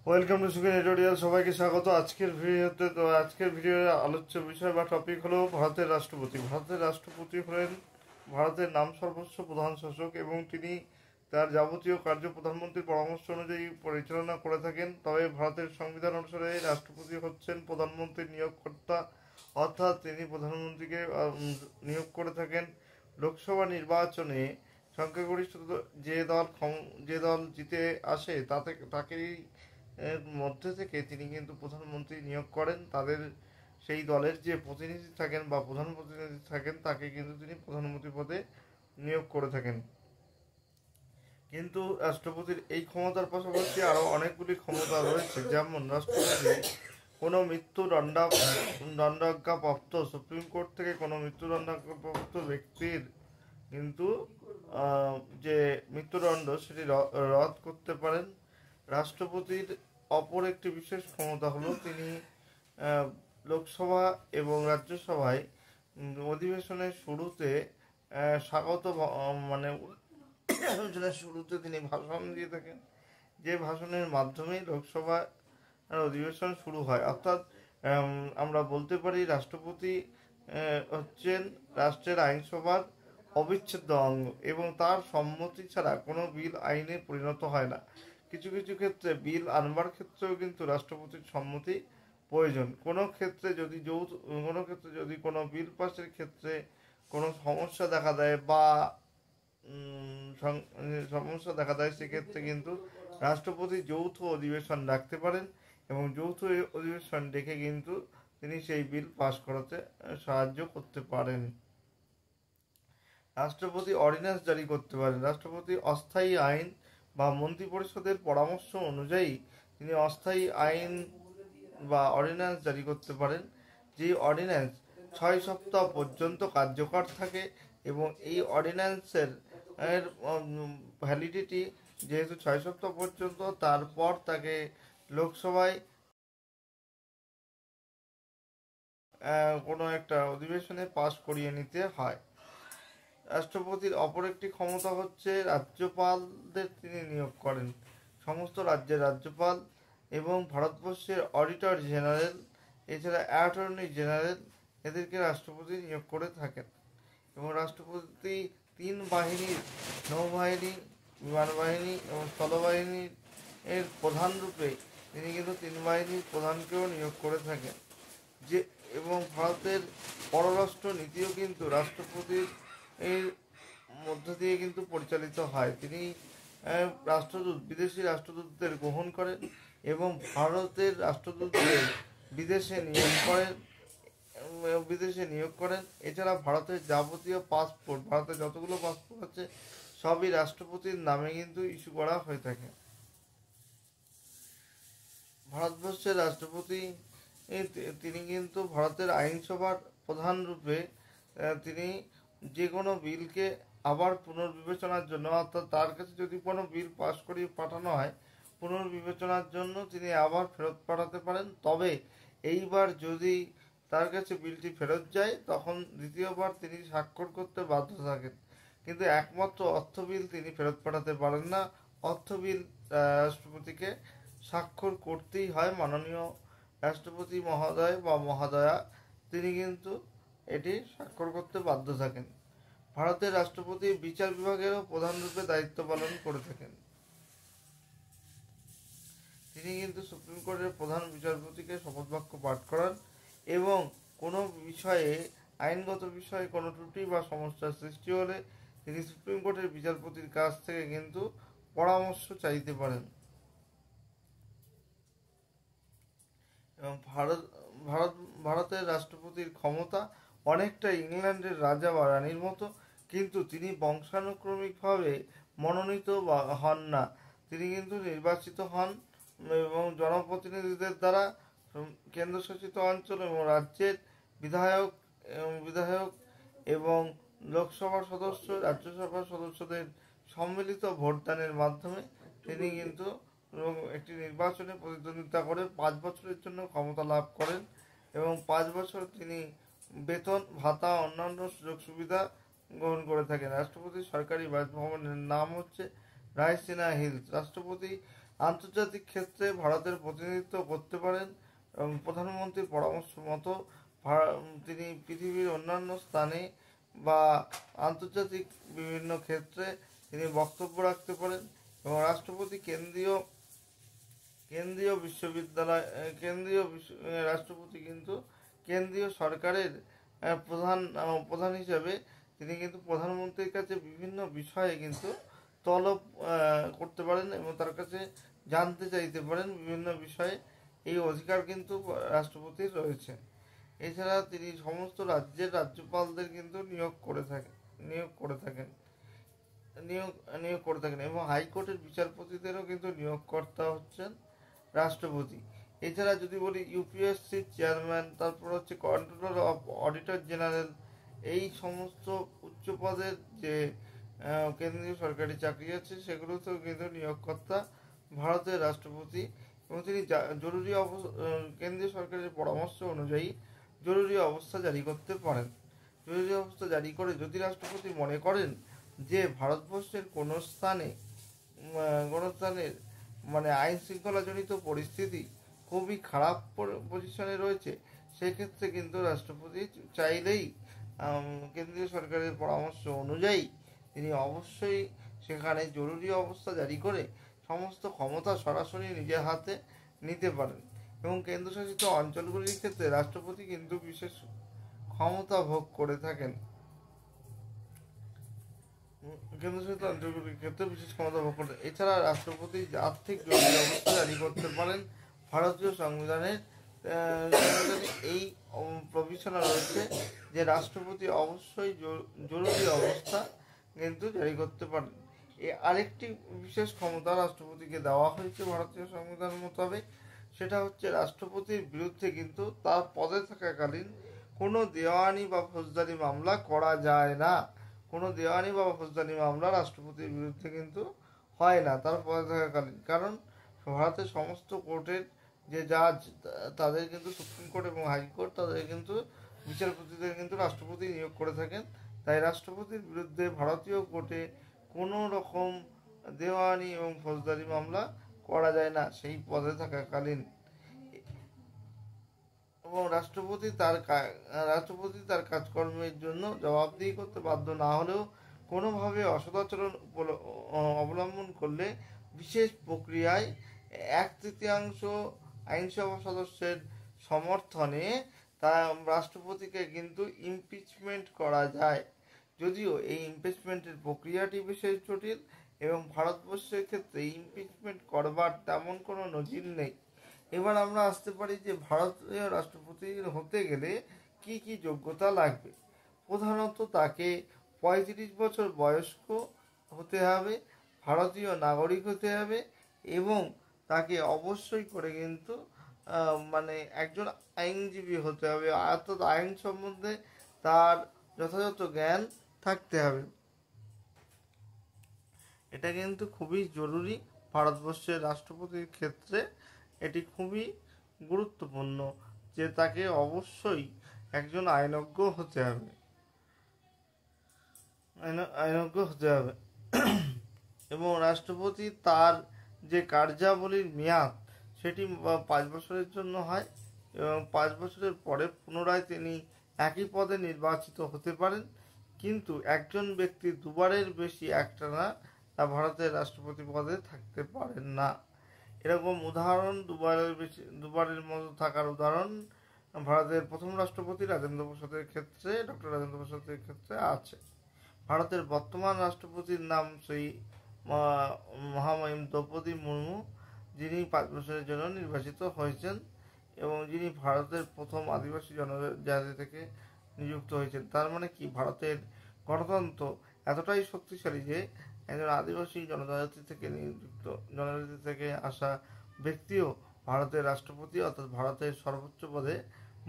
Welcome to সুখিন editorial. সবাইকে স্বাগত। আজকের ভিডিওর আলোচ্য বিষয় বা টপিক হলো ভারতের রাষ্ট্রপতি। ভারতের রাষ্ট্রপতি হলেন ভারতের নাম সর্বস্ব প্রধান শাসক এবং তিনি তার যাবতীয় কার্য প্রধানমন্ত্রীর পরামর্শ অনুযায়ী পরিচালনা করে থাকেন। তবে ভারতের সংবিধান অনুসারে রাষ্ট্রপতি হচ্ছেন প্রধানমন্ত্রীর নিয়োগকর্তা, অর্থাৎ তিনি প্রধানমন্ত্রীকে নিয়োগ করে থাকেন। লোকসভা নির্বাচনে সংখ্যাগরিষ্ঠ যে দল জিতে আসে তাকেই এর মধ্যে থেকে তিনি কিন্তু প্রধানমন্ত্রী নিয়োগ করেন। তাদের সেই দলের যে প্রতিনিধি থাকেন বা প্রধান প্রতিনিধি থাকেন তাকে কিন্তু তিনি প্রধানমন্ত্রী পদে নিয়োগ করে থাকেন। কিন্তু রাষ্ট্রপতির এই ক্ষমতার পাশাপাশি আরও অনেকগুলি ক্ষমতা রয়েছে, যেমন রাষ্ট্রপতি কোনো মৃত্যুদণ্ডাজ্ঞাপ্রাপ্ত সুপ্রিম কোর্ট থেকে কোনো মৃত্যুদণ্ডাজ্ঞাপ্রাপ্ত ব্যক্তির কিন্তু যে মৃত্যুদণ্ড সেটি রদ করতে পারেন। রাষ্ট্রপতির অপর একটি বিশেষ ক্ষমতা হলো তিনি লোকসভা এবং রাজ্যসভায় অধিবেশনের শুরুতে অধিবেশনের শুরুতে তিনি ভাষণ দিয়ে থাকেন, যে ভাষণের মাধ্যমে লোকসভা অধিবেশন শুরু হয়। অর্থাৎ আমরা বলতে পারি রাষ্ট্রপতি হচ্ছেন রাষ্ট্রের আইনসভার অবিচ্ছেদ্য অঙ্গ এবং তার সম্মতি ছাড়া কোনো বিল আইনে পরিণত হয় না। কিছু কিছু ক্ষেত্রে বিল আনবার ক্ষেত্রেও কিন্তু রাষ্ট্রপতির সম্মতি প্রয়োজন। কোনো ক্ষেত্রে যদি কোনো বিল পাসের ক্ষেত্রে কোনো সমস্যা দেখা দেয় সেক্ষেত্রে কিন্তু রাষ্ট্রপতি যৌথ অধিবেশন ডাকতে পারেন এবং যৌথ অধিবেশন ডেকে কিন্তু তিনি সেই বিল পাস করাতে সাহায্য করতে পারেন। রাষ্ট্রপতি অর্ডিন্যান্স জারি করতে পারেন। রাষ্ট্রপতি অস্থায়ী আইন বা মন্ত্রিপরিষদের পরামর্শ অনুযায়ী তিনি অস্থায়ী আইন বা অর্ডিন্যান্স জারি করতে পারেন, যে অর্ডিন্যান্স 6 সপ্তাহ পর্যন্ত কার্যকর থাকে এবং এই অর্ডিন্যান্সের ভ্যালিডিটি যেহেতু 6 সপ্তাহ পর্যন্ত, তারপর তাকে লোকসভায় কোনো একটা অধিবেশনে পাস করিয়ে নিতে হয়। রাষ্ট্রপতির অপর একটি ক্ষমতা হচ্ছে রাজ্যপালদের তিনি নিয়োগ করেন। সমস্ত রাজ্যের রাজ্যপাল এবং ভারতবর্ষের অডিটর জেনারেল, এছাড়া অ্যাটর্নি জেনারেল, এদেরকে রাষ্ট্রপতি নিয়োগ করে থাকেন। এবং রাষ্ট্রপতি 3 বাহিনীর, নৌবাহিনী, বিমান বাহিনী এবং স্থলবাহিনীর প্রধান রূপে তিনি কিন্তু 3 বাহিনীর প্রধানকেও নিয়োগ করে থাকেন। এবং ভারতের পররাষ্ট্র নীতিও কিন্তু রাষ্ট্রপতির এর মধ্য দিয়ে কিন্তু পরিচালিত হয়। তিনি বিদেশি রাষ্ট্রদূতদের গ্রহণ করেন এবং ভারতের রাষ্ট্রদূতদের বিদেশে নিয়োগ করেন। এছাড়া ভারতের যাবতীয় পাসপোর্ট, ভারতের যতগুলো পাসপোর্ট আছে সবই রাষ্ট্রপতির নামে কিন্তু ইস্যু করা হয়ে থাকে। ভারতবর্ষের রাষ্ট্রপতি তিনি কিন্তু ভারতের আইনসভার প্রধান রূপে তিনি যে কোনো বিলকে আবার পুনর্বিবেচনার জন্য, অর্থাৎ তার কাছে যদি কোনো বিল পাস করিয়ে পাঠানো হয় পুনর্বিবেচনার জন্য তিনি আবার ফেরত পাঠাতে পারেন। তবে এইবার যদি তার কাছে বিলটি ফেরত যায় তখন দ্বিতীয়বার তিনি স্বাক্ষর করতে বাধ্য থাকেন। কিন্তু একমাত্র অর্থ বিল তিনি ফেরত পাঠাতে পারেন না। অর্থ বিল রাষ্ট্রপতিকে স্বাক্ষর করতেই হয়। মাননীয় রাষ্ট্রপতি মহোদয় বা মহোদয়া তিনি কিন্তু এটি স্বাক্ষর করতে বাধ্য থাকেন। ভারতের রাষ্ট্রপতি বিচার বিভাগেরও প্রধান রূপে দায়িত্ব পালন করে থাকেন। তিনি কিন্তু সুপ্রিম কোর্টের প্রধান বিচারপতিকে শপথ বাক্য পাঠ করান এবং কোনো বিষয়ে, আইনগত বিষয়ে কোনো ত্রুটি বা সমস্যার সৃষ্টি হলে তিনি সুপ্রিম কোর্টের বিচারপতির কাছ থেকে কিন্তু পরামর্শ চাইতে পারেন। এবং ভারতের রাষ্ট্রপতির ক্ষমতা অনেকটা ইংল্যান্ডের রাজা বা রানীর মতো, কিন্তু তিনি বংশানুক্রমিকভাবে মনোনীত হন না। তিনি কিন্তু নির্বাচিত হন এবং জনপ্রতিনিধিদের দ্বারা কেন্দ্রশাসিত অঞ্চল এবং রাজ্যের বিধায়ক এবং লোকসভার সদস্য, রাজ্যসভার সদস্যদের সম্মিলিত ভোটদানের মাধ্যমে তিনি কিন্তু একটি নির্বাচনে প্রতিদ্বন্দ্বিতা করে 5 বছরের জন্য ক্ষমতা লাভ করেন এবং 5 বছর তিনি বেতন ভাতা অন্যান্য সুযোগ সুবিধা গ্রহণ করে থাকেন। রাষ্ট্রপতির সরকারি বাসভবনের নাম হচ্ছে রায়সিনা হিলস। রাষ্ট্রপতি আন্তর্জাতিক ক্ষেত্রে ভারতের প্রতিনিধিত্ব করতে পারেন এবং প্রধানমন্ত্রীর পরামর্শ মতো তিনি পৃথিবীর অন্যান্য স্থানে বা আন্তর্জাতিক বিভিন্ন ক্ষেত্রে তিনি বক্তব্য রাখতে পারেন। এবং রাষ্ট্রপতি কেন্দ্রীয় বিশ্ববিদ্যালয় রাষ্ট্রপতি কিন্তু কেন্দ্রীয় সরকারের প্রধান হিসেবে তিনি কিন্তু প্রধানমন্ত্রীর কাছে বিভিন্ন বিষয়ে কিন্তু তলব করতে পারেন এবং তার কাছে জানতে চাইতে পারেন বিভিন্ন বিষয়ে। এই অধিকার কিন্তু রাষ্ট্রপতির রয়েছে। এছাড়া তিনি সমস্ত রাজ্যের রাজ্যপালদের কিন্তু নিয়োগ করে থাকেন এবং হাইকোর্টের বিচারপতিদেরও কিন্তু নিয়োগকর্তা হচ্ছেন রাষ্ট্রপতি। এছাড়া যদি বলি ইউপিএসসির চেয়ারম্যান, তারপর হচ্ছে কন্ট্রোলার অফ অডিটর জেনারেল, এই সমস্ত উচ্চ পদের যে কেন্দ্রীয় সরকারি চাকরি আছে সেগুলোতেও কিন্তু নিয়োগকর্তা ভারতের রাষ্ট্রপতি। এবং তিনি কেন্দ্রীয় সরকারের পরামর্শ অনুযায়ী জরুরি অবস্থা জারি করতে পারেন। জরুরি অবস্থা জারি করে যদি রাষ্ট্রপতি মনে করেন যে ভারতবর্ষের কোনো স্থানের মানে আইন শৃঙ্খলা জনিত পরিস্থিতি খুবই খারাপ পজিশনে রয়েছে, সেক্ষেত্রে কিন্তু রাষ্ট্রপতি চাইলেই কেন্দ্রীয় সরকারের পরামর্শ অনুযায়ী তিনি অবশ্যই সেখানে জরুরি অবস্থা জারি করে সমস্ত ক্ষমতা সরাসরি নিজের হাতে নিতে পারেন। এবং কেন্দ্রশাসিত অঞ্চলগুলির ক্ষেত্রে রাষ্ট্রপতি কিন্তু বিশেষ ক্ষমতা ভোগ করে থাকেন। কেন্দ্রশাসিত অঞ্চলগুলির ক্ষেত্রে বিশেষ ক্ষমতা ভোগ করে। এছাড়া রাষ্ট্রপতি আর্থিক জরুরি অবস্থা জারি করতে পারেন। ভারতীয় সংবিধানের এই প্রভিশনা রয়েছে যে রাষ্ট্রপতি অবশ্যই জরুরি অবস্থা কিন্তু জারি করতে পারেন। আরেকটি বিশেষ ক্ষমতা রাষ্ট্রপতিকে দেওয়া হয়েছে ভারতীয় সংবিধান মোতাবেক, সেটা হচ্ছে রাষ্ট্রপতির বিরুদ্ধে কিন্তু তার পদে থাকাকালীন কোনো দেওয়ানি বা ফৌজদারি মামলা করা যায় না। কোনো দেওয়ানি বা ফৌজদারি মামলা রাষ্ট্রপতির বিরুদ্ধে কিন্তু হয় না তার পদে থাকাকালীন। কারণ ভারতের সমস্ত কোর্টের যে জাজ তাদের কিন্তু সুপ্রিম কোর্ট এবং হাইকোর্ট তাদের কিন্তু বিচারপতিদের কিন্তু রাষ্ট্রপতি নিয়োগ করে থাকেন। তাই রাষ্ট্রপতির বিরুদ্ধে ভারতীয় কোর্টে কোনো রকম দেওয়ানি এবং ফৌজদারি মামলা করা যায় না সেই পদে থাকাকালীন। এবং রাষ্ট্রপতি তার কাজকর্মের জন্য জবাবদিহি করতে বাধ্য না হলেও কোনোভাবে অসদাচরণ অবলম্বন করলে বিশেষ প্রক্রিয়ায় 1/3 আইনসভা সদস্যের সমর্থনে তা রাষ্ট্রপতিকে কিন্তু ইমপিচমেন্ট করা যায়। যদিও এই ইমপিচমেন্টের প্রক্রিয়াটি বিশেষ জটিল এবং ভারতবর্ষের ক্ষেত্রে ইমপিচমেন্ট করবার তেমন কোনো নজির নেই। এবার আমরা আসতে পারি যে ভারতীয় রাষ্ট্রপতি হতে গেলে কি কি যোগ্যতা লাগবে। প্রধানত তাকে 35 বছর বয়স্ক হতে হবে, ভারতীয় নাগরিক হতে হবে এবং তাকে অবশ্যই করে কিন্তু মানে একজন আইনজীবী হতে হবে, অর্থাৎ আইন সম্বন্ধে তার যথাযথ জ্ঞান থাকতে হবে। এটা কিন্তু খুবই জরুরি ভারতবর্ষের রাষ্ট্রপতির ক্ষেত্রে, এটি খুবই গুরুত্বপূর্ণ যে তাকে অবশ্যই একজন আইনজ্ঞ হতে হবে। এবং রাষ্ট্রপতি তার যে কার্যাবলীর মেয়াদ সেটি 5 বছরের জন্য হয় এবং 5 বছরের পরে পুনরায় তিনি একই পদে নির্বাচিত হতে পারেন। কিন্তু একজন ব্যক্তি দুবারের বেশি একটানা ভারতের রাষ্ট্রপতি পদে থাকতে পারেন না। এরকম উদাহরণ দুবারের মতো থাকার উদাহরণ ভারতের প্রথম রাষ্ট্রপতি ডক্টর রাজেন্দ্র প্রসাদের ক্ষেত্রে আছে। ভারতের বর্তমান রাষ্ট্রপতির নাম শ্রী মহামহিম দ্রৌপদী মুর্মু, যিনি 5 বছরের জন্য নির্বাচিত হয়েছেন এবং যিনি ভারতের প্রথম আদিবাসী জনজাতি থেকে নিযুক্ত হয়েছেন। তার মানে কি, ভারতের গণতন্ত্র এতটাই শক্তিশালী যে একজন আদিবাসী জনজাতি থেকে আসা ব্যক্তিও ভারতের রাষ্ট্রপতি অর্থাৎ ভারতের সর্বোচ্চ পদে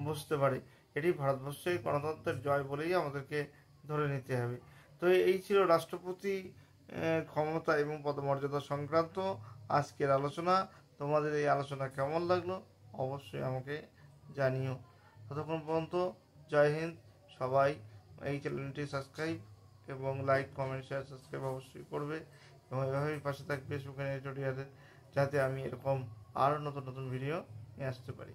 বসতে পারে। এটি ভারতবর্ষের গণতন্ত্রের জয় বলেই আমাদেরকে ধরে নিতে হবে। তো এই ছিল রাষ্ট্রপতি ক্ষমতা এবং পদমর্যাদা সংক্রান্ত আজকের আলোচনা। তোমাদের এই আলোচনা কেমন লাগলো অবশ্যই আমাকে জানিও। ততক্ষণ পর্যন্ত জয় হিন্দ। সবাই এই চ্যানেলটি সাবস্ক্রাইব এবং লাইক, কমেন্ট, শেয়ার, সাবস্ক্রাইব অবশ্যই করবে এবং এভাবেই পাশে থাকবে সুখানি টিউটোরিয়ালের। যাতে আমি এরকম আরও নতুন নতুন ভিডিও নিয়ে আসতে পারি।